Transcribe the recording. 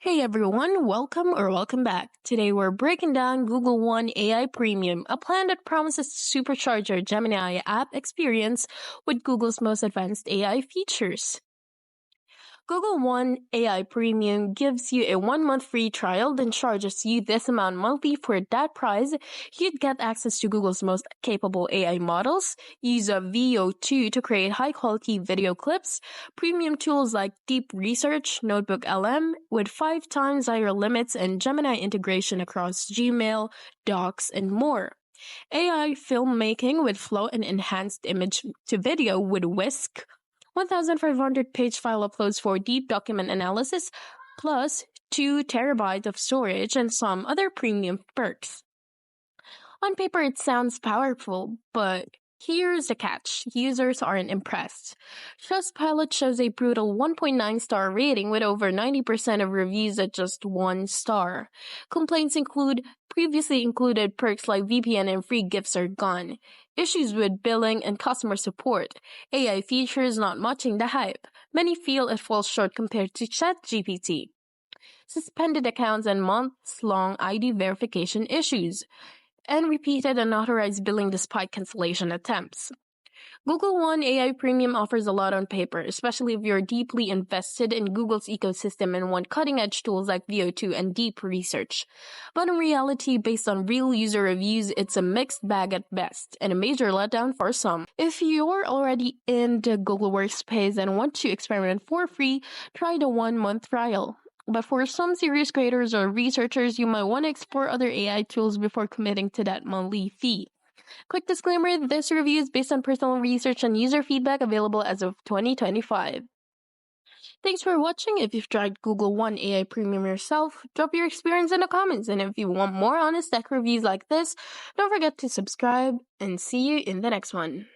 Hey everyone, welcome back. Today we're breaking down Google One AI Premium, a plan that promises to supercharge your Gemini app experience with Google's most advanced AI features. Google One AI Premium gives you a 1 month free trial, then charges you this amount monthly. For that price, you'd get access to Google's most capable AI models, use of VO2 to create high-quality video clips, premium tools like Deep Research, Notebook LM, with 5 times higher limits, and Gemini integration across Gmail, Docs, and more. AI filmmaking with flow and enhanced image to video with Whisk, 1,500 page file uploads for deep document analysis, plus 2 terabytes of storage and some other premium perks. On paper, it sounds powerful, but here's the catch. Users aren't impressed. Trustpilot shows a brutal 1.9 star rating with over 90% of reviews at just 1 star. Complaints include previously included perks like VPN and free gifts are gone. Issues with billing and customer support. AI features not matching the hype. Many feel it falls short compared to ChatGPT. Suspended accounts and months-long ID verification issues, and repeated unauthorized billing despite cancellation attempts. Google One AI Premium offers a lot on paper, especially if you're deeply invested in Google's ecosystem and want cutting-edge tools like VO2 and Deep Research. But in reality, based on real user reviews, it's a mixed bag at best, and a major letdown for some. If you're already in the Google Workspace and want to experiment for free, try the 1 month trial. But for some serious creators or researchers, you might want to explore other AI tools before committing to that monthly fee. Quick disclaimer, this review is based on personal research and user feedback available as of 2025. Thanks for watching. If you've tried Google One AI Premium yourself, drop your experience in the comments. And if you want more honest tech reviews like this, don't forget to subscribe and see you in the next one.